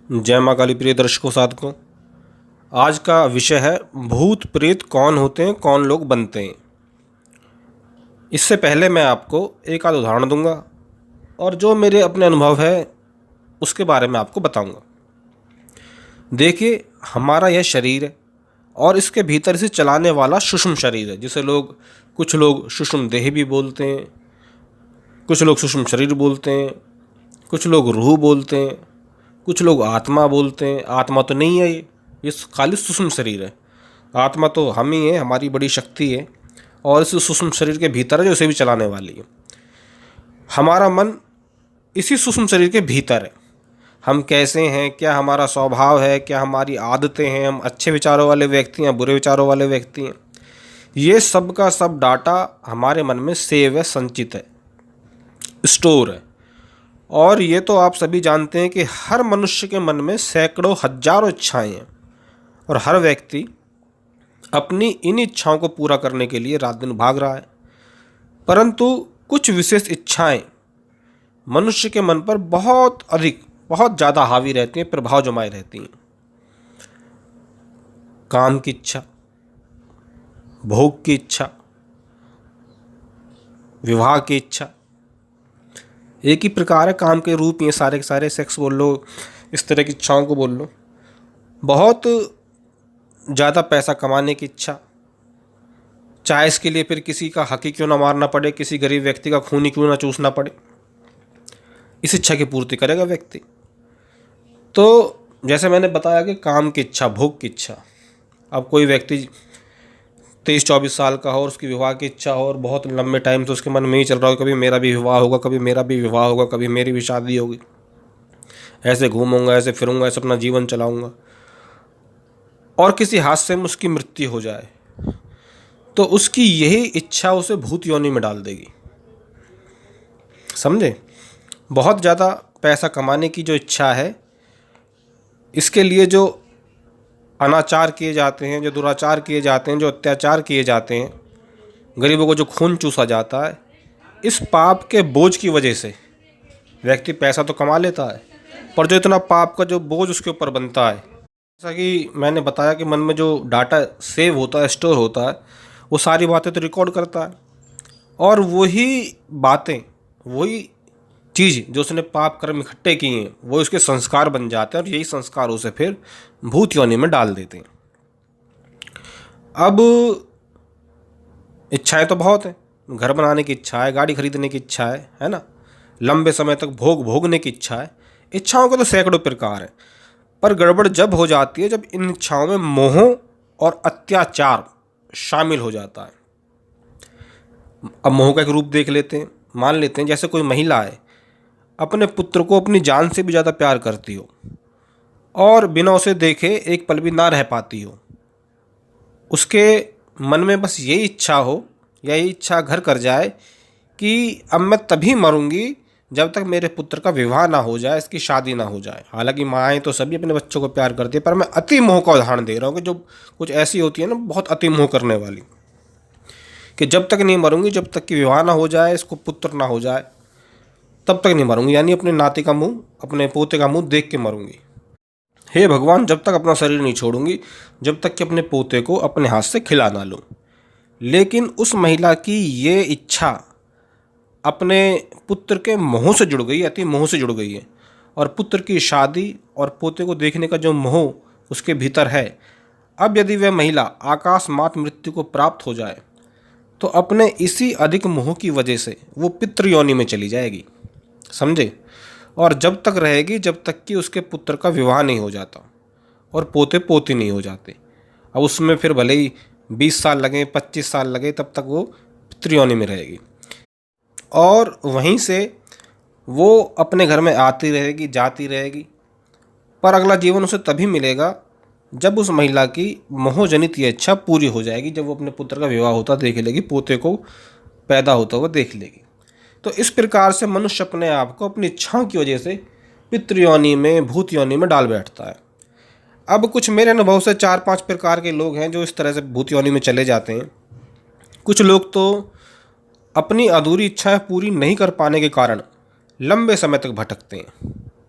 जय माँ काली। प्रिय दर्शकों साधकों, आज का विषय है भूत प्रेत कौन होते हैं, कौन लोग बनते हैं। इससे पहले मैं आपको एक आध उदाहरण दूंगा और जो मेरे अपने अनुभव है उसके बारे में आपको बताऊंगा। देखिए, हमारा यह शरीर है और इसके भीतर से चलाने वाला सूक्ष्म शरीर है, जिसे कुछ लोग सूक्ष्म देह भी बोलते हैं, कुछ लोग सूक्ष्म शरीर बोलते हैं, कुछ लोग रूह बोलते हैं, कुछ लोग आत्मा बोलते हैं। आत्मा तो नहीं है, ये खाली सूक्ष्म शरीर है। आत्मा तो हम ही है, हमारी बड़ी शक्ति है और इस सूक्ष्म शरीर के भीतर है जो इसे भी चलाने वाली है। हमारा मन इसी सूक्ष्म शरीर के भीतर है। हम कैसे हैं, क्या हमारा स्वभाव है, क्या हमारी आदतें हैं, हम अच्छे विचारों वाले व्यक्ति हैं, बुरे विचारों वाले व्यक्ति हैं, ये सब का सब डाटा हमारे मन में सेव है, संचित है, स्टोर है। और ये तो आप सभी जानते हैं कि हर मनुष्य के मन में सैकड़ों हजारों इच्छाएं हैं और हर व्यक्ति अपनी इन इच्छाओं को पूरा करने के लिए रात दिन भाग रहा है। परंतु कुछ विशेष इच्छाएं मनुष्य के मन पर बहुत ज़्यादा हावी रहती हैं, प्रभाव जमाए रहती हैं। काम की इच्छा, भोग की इच्छा, विवाह की इच्छा, एक ही प्रकार है काम के रूप। ये सारे के सारे सेक्स बोल लो, इस तरह की इच्छाओं को बोल लो। बहुत ज़्यादा पैसा कमाने की इच्छा, चाहे इसके लिए फिर किसी का हक ही क्यों ना मारना पड़े, किसी गरीब व्यक्ति का खून ही क्यों ना चूसना पड़े, इस इच्छा की पूर्ति करेगा व्यक्ति। तो जैसे मैंने बताया कि काम की इच्छा, भोग की इच्छा। अब कोई व्यक्ति 23-24 साल का हो और उसकी विवाह की इच्छा हो और बहुत लंबे टाइम से उसके मन में ही चल रहा हो, कभी मेरा भी विवाह होगा, कभी मेरा भी विवाह होगा, कभी मेरी भी शादी होगी, ऐसे घूमूंगा, ऐसे फिरूंगा, ऐसे अपना जीवन चलाऊंगा, और किसी हादसे में उसकी मृत्यु हो जाए तो उसकी यही इच्छा उसे भूत योनि में डाल देगी। समझे? बहुत ज़्यादा पैसा कमाने की जो इच्छा है, इसके लिए जो अनाचार किए जाते हैं, जो दुराचार किए जाते हैं, जो अत्याचार किए जाते हैं, गरीबों को जो खून चूसा जाता है, इस पाप के बोझ की वजह से व्यक्ति पैसा तो कमा लेता है, पर जो इतना पाप का जो बोझ उसके ऊपर बनता है, जैसा कि मैंने बताया कि मन में जो डाटा सेव होता है, स्टोर होता है, वो सारी बातें तो रिकॉर्ड करता है और वही बातें, वही चीज़ जो उसने पाप कर्म इकट्ठे किए हैं, वो उसके संस्कार बन जाते हैं और यही संस्कार उसे फिर भूत योनि में डाल देते हैं। अब इच्छाएं तो बहुत हैं, घर बनाने की इच्छा है, गाड़ी खरीदने की इच्छा है ना, लंबे समय तक भोगने की इच्छा है। इच्छाओं के तो सैकड़ों प्रकार हैं, पर गड़बड़ जब हो जाती है जब इन इच्छाओं में मोह और अत्याचार शामिल हो जाता है। अब मोह का एक रूप देख लेते हैं। मान लेते हैं जैसे कोई महिला है, अपने पुत्र को अपनी जान से भी ज़्यादा प्यार करती हो और बिना उसे देखे एक पल भी ना रह पाती हो। उसके मन में बस यही इच्छा हो या यही इच्छा घर कर जाए कि अब मैं तभी मरूंगी जब तक मेरे पुत्र का विवाह ना हो जाए, इसकी शादी ना हो जाए। हालांकि माएँ तो सभी अपने बच्चों को प्यार करती है, पर मैं अति मोह का उदाहरण दे रहा हूँ कि जो कुछ ऐसी होती है ना, बहुत अति मोह करने वाली, कि जब तक नहीं मरूंगी, जब तक कि विवाह ना हो जाए, इसको पुत्र ना हो जाए, तब तक नहीं मरूंगी। यानी अपने नाते का मुंह, अपने पोते का मुंह देख के मरूंगी। हे भगवान, जब तक अपना शरीर नहीं छोड़ूंगी, जब तक कि अपने पोते को अपने हाथ से खिला ना लूं। लेकिन उस महिला की ये इच्छा अपने पुत्र के मोह से जुड़ गई, अति मोह से जुड़ गई है, और पुत्र की शादी और पोते को देखने का जो मोह उसके भीतर है, अब यदि वह महिला आकाश मात मृत्यु को प्राप्त हो जाए तो अपने इसी अधिक मोह की वजह से वो पितृ योनि में चली जाएगी। समझे? और जब तक रहेगी जब तक कि उसके पुत्र का विवाह नहीं हो जाता और पोते पोती नहीं हो जाते। अब उसमें फिर भले ही 20 साल लगे, 25 साल लगे, तब तक वो पितृ योनि में रहेगी और वहीं से वो अपने घर में आती रहेगी, जाती रहेगी, पर अगला जीवन उसे तभी मिलेगा जब उस महिला की मोहजनित ये इच्छा पूरी हो जाएगी, जब वो अपने पुत्र का विवाह होता देख लेगी, पोते को पैदा होता हुआ देख लेगी। तो इस प्रकार से मनुष्य अपने आप को अपनी इच्छाओं की वजह से पितृ योनि में, भूत योनि में डाल बैठता है। अब कुछ मेरे अनुभव से 4-5 प्रकार के लोग हैं जो इस तरह से भूत योनि में चले जाते हैं। कुछ लोग तो अपनी अधूरी इच्छाएं पूरी नहीं कर पाने के कारण लंबे समय तक भटकते हैं,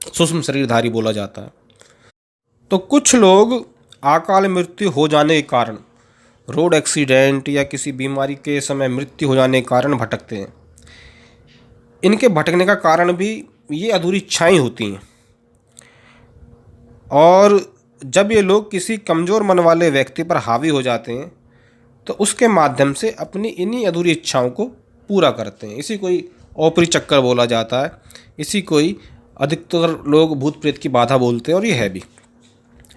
सूक्ष्म शरीरधारी बोला जाता है। तो कुछ लोग अकाल मृत्यु हो जाने के कारण, रोड एक्सीडेंट या किसी बीमारी के समय मृत्यु हो जाने के कारण भटकते हैं। इनके भटकने का कारण भी ये अधूरी इच्छाएं होती हैं। और जब ये लोग किसी कमज़ोर मन वाले व्यक्ति पर हावी हो जाते हैं तो उसके माध्यम से अपनी इन्हीं अधूरी इच्छाओं को पूरा करते हैं। इसी कोई ओपरी चक्कर बोला जाता है, इसी कोई अधिकतर लोग भूत प्रेत की बाधा बोलते हैं, और ये है भी।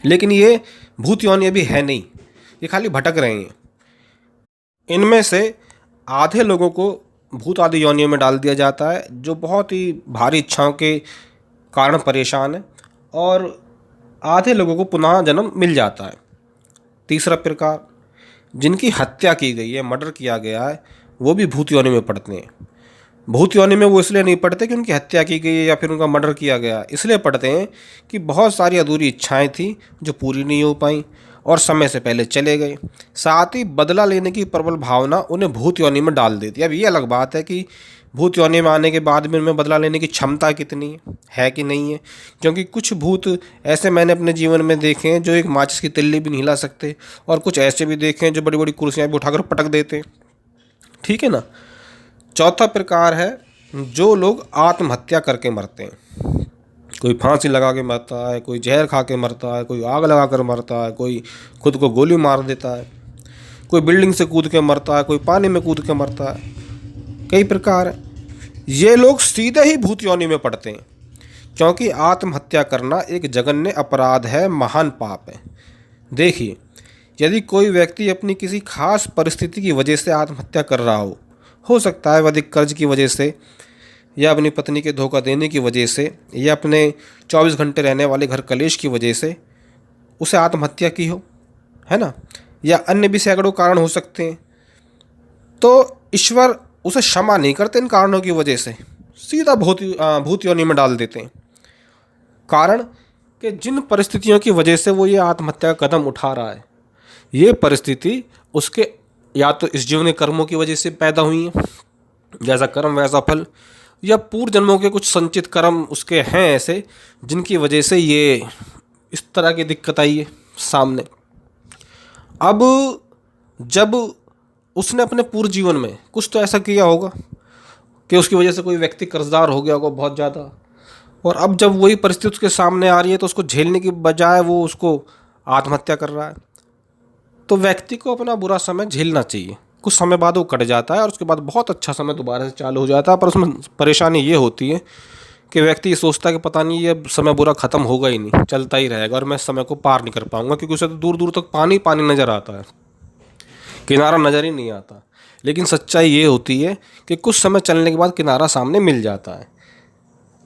लेकिन ये भूत योनि अभी है नहीं, ये खाली भटक रहे हैं। इनमें से आधे लोगों को भूत आदि योनियों में डाल दिया जाता है जो बहुत ही भारी इच्छाओं के कारण परेशान है, और आधे लोगों को पुनः जन्म मिल जाता है। तीसरा प्रकार, जिनकी हत्या की गई है, मर्डर किया गया है, वो भी भूत योनि में पड़ते हैं। भूत योनि में वो इसलिए नहीं पड़ते कि उनकी हत्या की गई है या फिर उनका मर्डर किया गया, इसलिए पड़ते हैं कि बहुत सारी अधूरी इच्छाएं थी जो पूरी नहीं हो पाई और समय से पहले चले गए। साथ ही बदला लेने की प्रबल भावना उन्हें भूत योनि में डाल देती है। अब ये अलग बात है कि भूत योनि में आने के बाद भी उनमें बदला लेने की क्षमता कितनी है कि नहीं है, क्योंकि कुछ भूत ऐसे मैंने अपने जीवन में देखे हैं जो एक माचिस की तिल्ली भी नहीं हिला सकते, और कुछ ऐसे भी देखे हैं जो बड़ी बड़ी कुर्सियाँ भी उठाकर पटक देते हैं। ठीक है ना। चौथा प्रकार है जो लोग आत्महत्या करके मरते हैं। कोई फांसी लगा के मरता है, कोई जहर खा के मरता है, कोई आग लगा कर मरता है, कोई खुद को गोली मार देता है, कोई बिल्डिंग से कूद के मरता है, कोई पानी में कूद के मरता है। कई प्रकार है। ये लोग सीधे ही भूत योनि में पड़ते हैं, क्योंकि आत्महत्या करना एक जघन्य अपराध है, महान पाप है। देखिए, यदि कोई व्यक्ति अपनी किसी खास परिस्थिति की वजह से आत्महत्या कर रहा हो सकता है अधिक कर्ज की वजह से, या अपनी पत्नी के धोखा देने की वजह से, या अपने 24 घंटे रहने वाले घर कलेश की वजह से उसे आत्महत्या की हो, है ना, या अन्य भी सैकड़ों कारण हो सकते हैं, तो ईश्वर उसे क्षमा नहीं करते इन कारणों की वजह से, सीधा भूत योनि में डाल देते हैं। कारण कि जिन परिस्थितियों की वजह से वो ये आत्महत्या का कदम उठा रहा है, ये परिस्थिति उसके या तो इस जीवन के कर्मों की वजह से पैदा हुई है, जैसा कर्म वैसा फल, या पूर्व जन्मों के कुछ संचित कर्म उसके हैं ऐसे जिनकी वजह से ये इस तरह की दिक्कत आई है सामने। अब जब उसने अपने पूर्व जीवन में कुछ तो ऐसा किया होगा कि उसकी वजह से कोई व्यक्ति कर्जदार हो गया होगा बहुत ज़्यादा, और अब जब वही परिस्थिति उसके सामने आ रही है तो उसको झेलने की बजाय वो उसको आत्महत्या कर रहा है। तो व्यक्ति को अपना बुरा समय झेलना चाहिए। कुछ समय बाद वो कट जाता है और उसके बाद बहुत अच्छा समय दोबारा से चालू हो जाता है, पर उसमें परेशानी ये होती है कि व्यक्ति ये सोचता है कि पता नहीं ये समय बुरा ख़त्म होगा ही नहीं, चलता ही रहेगा और मैं इस समय को पार नहीं कर पाऊंगा, क्योंकि उसे तो दूर दूर तक पानी पानी नज़र आता है, किनारा नज़र ही नहीं आता। लेकिन सच्चाई ये होती है कि कुछ समय चलने के बाद किनारा सामने मिल जाता है।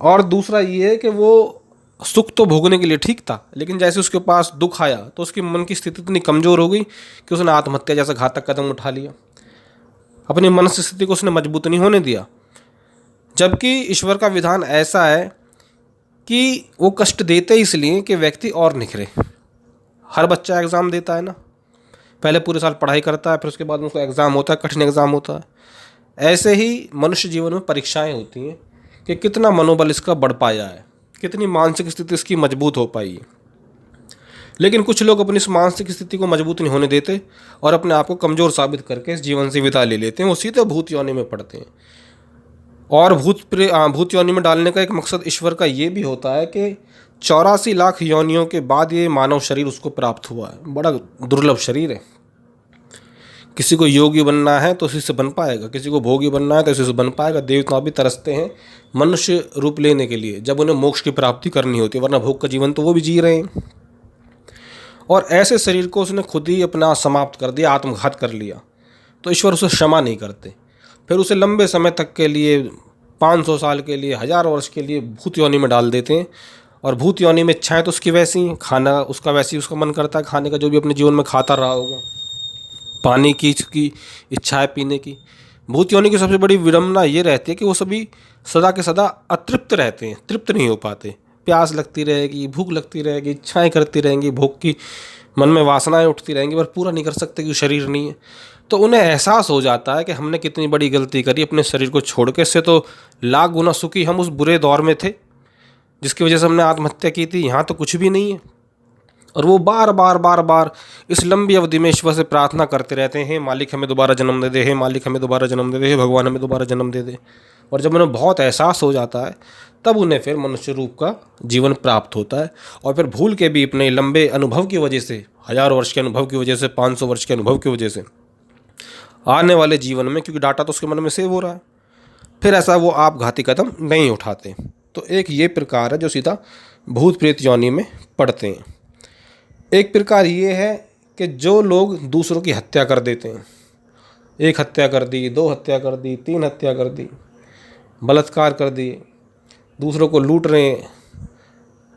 और दूसरा ये है कि वो सुख तो भोगने के लिए ठीक था, लेकिन जैसे उसके पास दुख आया तो उसकी मन की स्थिति इतनी कमज़ोर हो गई कि उसने आत्महत्या जैसा घातक कदम उठा लिया। अपनी मानसिक स्थिति को उसने मजबूत नहीं होने दिया। जबकि ईश्वर का विधान ऐसा है कि वो कष्ट देते इसलिए कि व्यक्ति और निखरे। हर बच्चा एग्ज़ाम देता है ना, पहले पूरे साल पढ़ाई करता है, फिर उसके बाद उसको एग्ज़ाम होता है, कठिन एग्ज़ाम होता है। ऐसे ही मनुष्य जीवन में परीक्षाएं होती हैं कि कितना मनोबल इसका बढ़ पाया है, कितनी मानसिक स्थिति इसकी मजबूत हो पाई है। लेकिन कुछ लोग अपनी इस मानसिक स्थिति को मजबूत नहीं होने देते और अपने आप को कमज़ोर साबित करके इस जीवन से विदा ले लेते हैं। वो सीधे भूत योनि में पड़ते हैं। और भूत योनि में डालने का एक मकसद ईश्वर का ये भी होता है कि 84 लाख योनियों के बाद ये मानव शरीर उसको प्राप्त हुआ है। बड़ा दुर्लभ शरीर है। किसी को योगी बनना है तो उसी से बन पाएगा, किसी को भोगी बनना है तो उसी से बन पाएगा। देवता भी तरसते हैं मनुष्य रूप लेने के लिए जब उन्हें मोक्ष की प्राप्ति करनी होती है, वरना भोग का जीवन तो वो भी जी रहे हैं। और ऐसे शरीर को उसने खुद ही अपना समाप्त कर दिया, आत्मघात कर लिया, तो ईश्वर उसे क्षमा नहीं करते। फिर उसे लंबे समय तक के लिए, 500 साल के लिए, 1000 वर्ष के लिए भूत योनि में डाल देते हैं। और भूत योनि में इच्छाएँ तो उसकी वैसी हैं, खाना उसका वैसे ही उसका मन करता है खाने का, जो भी अपने जीवन में खाता रहा होगा, पानी की इच्छा है पीने की। भूत योनि की सबसे बड़ी विडंबना ये रहती है कि वो सभी सदा के सदा अतृप्त रहते हैं, तृप्त नहीं हो पाते। प्यास लगती रहेगी, भूख लगती रहेगी, इच्छाएं करती रहेंगी, भोग की मन में वासनाएं उठती रहेंगी, पर पूरा नहीं कर सकते क्योंकि शरीर नहीं है। तो उन्हें एहसास हो जाता है कि हमने कितनी बड़ी गलती करी अपने शरीर को छोड़ के। इससे तो लाख गुना सुखी हम उस बुरे दौर में थे जिसकी वजह से हमने आत्महत्या की थी। यहाँ तो कुछ भी नहीं है। और वो बार बार बार बार इस लंबी अवधि में ईश्वर से प्रार्थना करते रहते हैं, हे मालिक हमें दोबारा जन्म दे दे, हे मालिक हमें दोबारा जन्म दे दे, हे भगवान हमें दोबारा जन्म दे दे। और जब उन्हें बहुत एहसास हो जाता है तब उन्हें फिर मनुष्य रूप का जीवन प्राप्त होता है। और फिर भूल के भी अपने लंबे अनुभव की वजह से, 1000 वर्ष के अनुभव की वजह से, 500 वर्ष के अनुभव की वजह से आने वाले जीवन में, क्योंकि डाटा तो उसके मन में सेव हो रहा है, फिर ऐसा वो आपघाती कदम नहीं उठाते। तो एक ये प्रकार है जो सीधा भूत प्रेत योनि में पड़ते हैं। एक प्रकार ये है कि जो लोग दूसरों की हत्या कर देते हैं, 1 हत्या कर दी, 2 हत्या कर दी, 3 हत्या कर दी, बलात्कार कर दिए, दूसरों को लूट रहे हैं,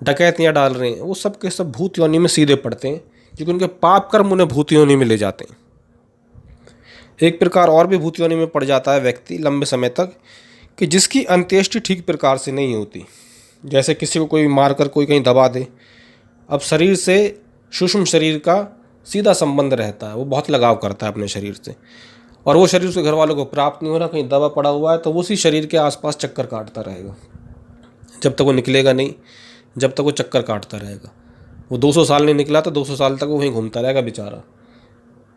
डकैतियाँ डाल रहे हैं, वो सब के सब भूत योनि में सीधे पड़ते हैं, क्योंकि उनके पाप कर्म उन्हें भूत योनि में ले जाते हैं। एक प्रकार और भी भूत योनि में पड़ जाता है व्यक्ति लंबे समय तक, कि जिसकी अंत्येष्टि ठीक प्रकार से नहीं होती। जैसे किसी को कोई मारकर कोई कहीं दबा दे, अब शरीर से सूक्ष्म शरीर का सीधा संबंध रहता है, वो बहुत लगाव करता है अपने शरीर से, और वो शरीर उसके घर वालों को प्राप्त नहीं हो रहा, कहीं दबा पड़ा हुआ है, तो वो उसी शरीर के आसपास चक्कर काटता रहेगा जब तक वो निकलेगा नहीं, जब तक वो चक्कर काटता रहेगा। वो 200 साल नहीं निकला तो 200 साल तक वो वहीं घूमता रहेगा बेचारा।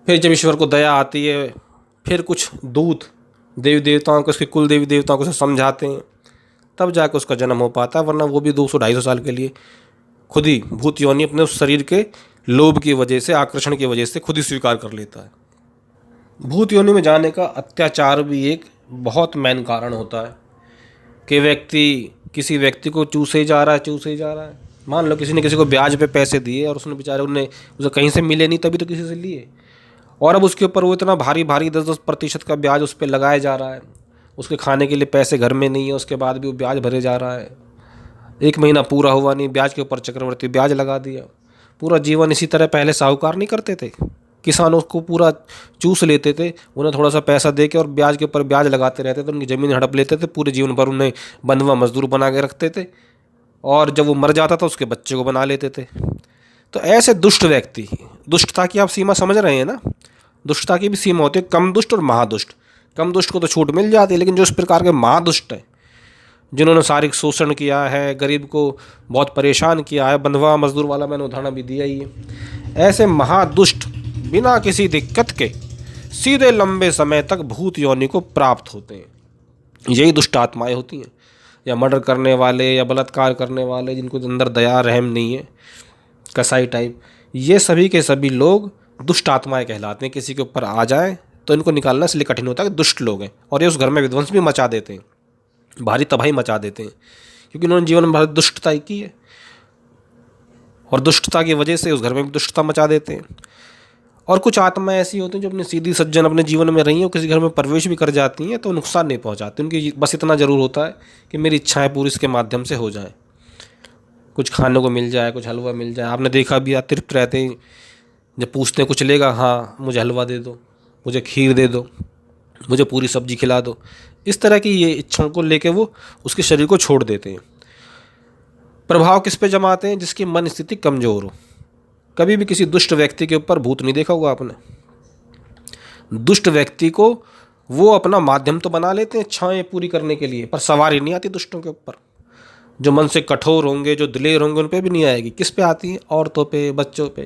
फिर जब ईश्वर को दया आती है, फिर कुछ दूत देवी देवताओं को, उसके कुल देवी देवताओं को से समझाते हैं, तब जाकर उसका जन्म हो पाता है, वरना वो भी 200-250 साल के लिए खुद ही भूत योनि अपने उस शरीर के लोभ की वजह से, आकर्षण की वजह से खुद ही स्वीकार कर लेता है। भूत योनि में जाने का अत्याचार भी एक बहुत मेन कारण होता है कि व्यक्ति किसी व्यक्ति को चूसे जा रहा है। मान लो किसी ने किसी को ब्याज पे पैसे दिए और उसने बेचारे उसे कहीं से मिले नहीं, तभी तो किसी से लिए, और अब उसके ऊपर वो इतना भारी 10-10% का ब्याज उस पर लगाया जा रहा है। उसके खाने के लिए पैसे घर में नहीं है, उसके बाद भी वो ब्याज भरे जा रहा है। 1 महीना पूरा हुआ नहीं, ब्याज के ऊपर चक्रवर्ती ब्याज लगा दिया। पूरा जीवन इसी तरह पहले साहूकार नहीं करते थे, किसानों को पूरा चूस लेते थे, उन्हें थोड़ा सा पैसा दे के और ब्याज के ऊपर ब्याज लगाते रहते थे, उनकी ज़मीन हड़प लेते थे, पूरे जीवन भर उन्हें बंधुआ मजदूर बना के रखते थे, और जब वो मर जाता था उसके बच्चे को बना लेते थे। तो ऐसे दुष्ट व्यक्ति, दुष्टता की आप सीमा समझ रहे हैं ना, दुष्टता की भी सीमा होती है, कम दुष्ट और महादुष्ट। कम दुष्ट को तो छूट मिल जाती है, लेकिन जो इस प्रकार के महादुष्ट है, जिन्होंने शारीरिक शोषण किया है, गरीब को बहुत परेशान किया है, बंधुआ मजदूर वाला मैंने उदाहरण भी दिया ही है, ऐसे महादुष्ट बिना किसी दिक्कत के सीधे लंबे समय तक भूत योनि को प्राप्त होते हैं। यही दुष्ट आत्माएं होती हैं, या मर्डर करने वाले, या बलात्कार करने वाले, जिनको अंदर दया रहम नहीं है, कसाई टाइप, ये सभी के सभी लोग दुष्ट आत्माएं कहलाते हैं। किसी के ऊपर आ जाए तो इनको निकालना इसलिए कठिन होता है कि दुष्ट लोग हैं, और ये उस घर में विध्वंस भी मचा देते हैं, भारी तबाही मचा देते हैं, क्योंकि उन्होंने जीवन में बहुत दुष्टता ही की है, और दुष्टता की वजह से उस घर में भी दुष्टता मचा देते हैं। और कुछ आत्माएं ऐसी होती हैं जो अपने सीधी सज्जन अपने जीवन में रही हैं, किसी घर में प्रवेश भी कर जाती हैं तो नुकसान नहीं पहुंचाती, उनकी बस इतना ज़रूर होता है कि मेरी इच्छाएं पूरी इसके माध्यम से हो जाएं, कुछ खाने को मिल जाए, कुछ हलवा मिल जाए। आपने देखा भी, अतृप्त रहते हैं, जब पूछते हैं कुछ लेगा, हाँ मुझे हलवा दे दो, मुझे खीर दे दो, मुझे पूरी सब्जी खिला दो। इस तरह की ये इच्छाओं को लेके वो उसके शरीर को छोड़ देते हैं। प्रभाव किस पे जमाते हैं? जिसकी मन स्थिति कमज़ोर हो। कभी भी किसी दुष्ट व्यक्ति के ऊपर भूत नहीं देखा होगा आपने। दुष्ट व्यक्ति को वो अपना माध्यम तो बना लेते हैं इच्छाएं पूरी करने के लिए, पर सवारी नहीं आती दुष्टों के ऊपर। जो मन से कठोर होंगे, जो दिलेर होंगे, उन पे भी नहीं आएगी। किस पे आती है? औरतों पे, बच्चों पे,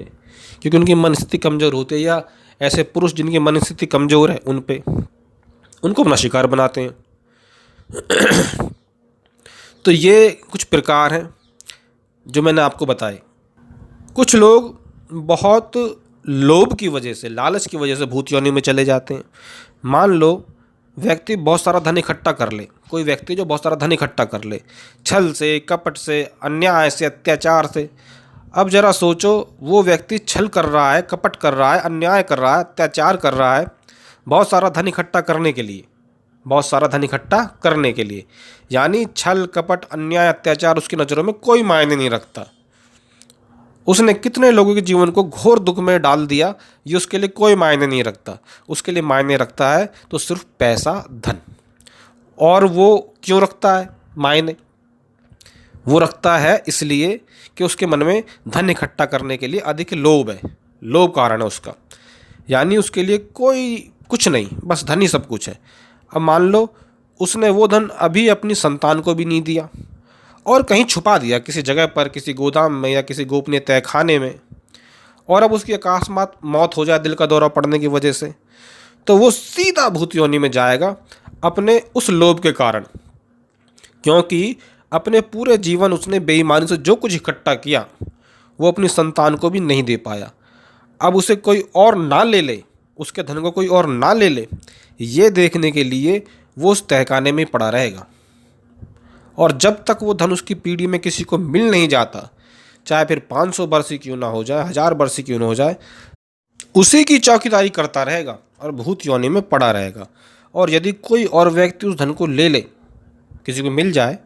क्योंकि उनकी मन स्थिति कमज़ोर होती है, या ऐसे पुरुष जिनकी मन स्थिति कमज़ोर है उन पे, उनको अपना शिकार बनाते हैं। तो ये कुछ प्रकार हैं जो मैंने आपको बताए। कुछ लोग बहुत लोभ की वजह से, लालच की वजह से भूत योनि में चले जाते हैं। मान लो व्यक्ति बहुत सारा धन इकट्ठा कर ले, कोई व्यक्ति जो बहुत सारा धन इकट्ठा कर ले, छल से, कपट से, अन्याय से, अत्याचार से। अब जरा सोचो, वो व्यक्ति छल कर रहा है, कपट कर रहा है, अन्याय कर रहा है, अत्याचार कर रहा है, बहुत सारा धन इकट्ठा करने के लिए, बहुत सारा धन इकट्ठा करने के लिए। यानी छल, कपट, अन्याय, अत्याचार उसकी नज़रों में कोई मायने नहीं रखता। उसने कितने लोगों के जीवन को घोर दुख में डाल दिया, ये उसके लिए कोई मायने नहीं रखता। उसके लिए मायने रखता है तो सिर्फ पैसा, धन। और वो क्यों रखता है मायने? वो रखता है इसलिए कि उसके मन में धन इकट्ठा करने के लिए अधिक लोभ है, लोभ कारण है उसका। यानी उसके लिए कोई कुछ नहीं, बस धन ही सब कुछ है। अब मान लो उसने वो धन अभी अपनी संतान को भी नहीं दिया और कहीं छुपा दिया किसी जगह पर, किसी गोदाम में या किसी गोपनीय तहखाने में, और अब उसकी अकस्मात मौत हो जाए दिल का दौरा पड़ने की वजह से, तो वो सीधा भूत योनि में जाएगा अपने उस लोभ के कारण, क्योंकि अपने पूरे जीवन उसने बेईमानी से जो कुछ इकट्ठा किया वो अपनी संतान को भी नहीं दे पाया। अब उसे कोई और ना ले ले, उसके धन को कोई और ना ले ले, ये देखने के लिए वो उस तहखाने में पड़ा रहेगा। और जब तक वो धन उसकी पीढ़ी में किसी को मिल नहीं जाता, चाहे फिर 500 वर्ष ही क्यों ना हो जाए, 1000 वर्ष ही क्यों ना हो जाए, उसी की चौकीदारी करता रहेगा और भूत योनि में पड़ा रहेगा। और यदि कोई और व्यक्ति उस धन को ले ले, किसी को मिल जाए,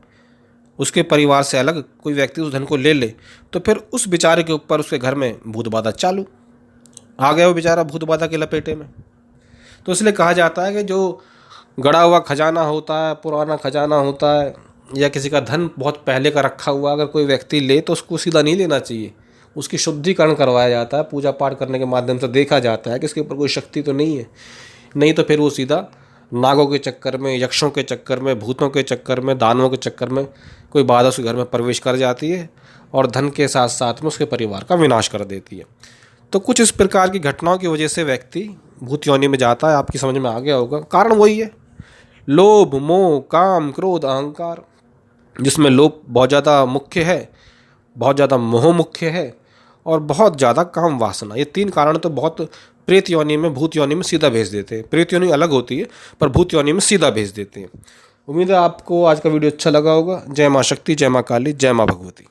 उसके परिवार से अलग कोई व्यक्ति उस धन को ले ले, तो फिर उस बेचारे के ऊपर उसके घर में भूत बाधा चालू, आ गया वो बेचारा भूत बाधा के लपेटे में। तो इसलिए कहा जाता है कि जो गड़ा हुआ खजाना होता है, पुराना खजाना होता है, या किसी का धन बहुत पहले का रखा हुआ अगर कोई व्यक्ति ले तो उसको सीधा नहीं लेना चाहिए, उसकी शुद्धिकरण करवाया जाता है, पूजा पाठ करने के माध्यम से देखा जाता है कि इसके ऊपर कोई शक्ति तो नहीं है, नहीं तो फिर वो सीधा नागों के चक्कर में, यक्षों के चक्कर में, भूतों के चक्कर में, दानवों के चक्कर में कोई बाधा उसके घर में प्रवेश कर जाती है और धन के साथ साथ में उसके परिवार का विनाश कर देती है। तो कुछ इस प्रकार की घटनाओं की वजह से व्यक्ति भूत योनि में जाता है। आपकी समझ में आ गया होगा। कारण वही है, लोभ, मोह, काम, क्रोध, अहंकार, जिसमें लोभ बहुत ज़्यादा मुख्य है, बहुत ज़्यादा मोह मुख्य है और बहुत ज़्यादा काम वासना। ये 3 कारण तो बहुत प्रेत योनि में, भूत योनि में सीधा भेज देते हैं। प्रेत योनि अलग होती है पर भूत योनि में सीधा भेज देते हैं। उम्मीद है आपको आज का वीडियो अच्छा लगा होगा। जय माँ शक्ति, जय माँ काली, जय माँ भगवती।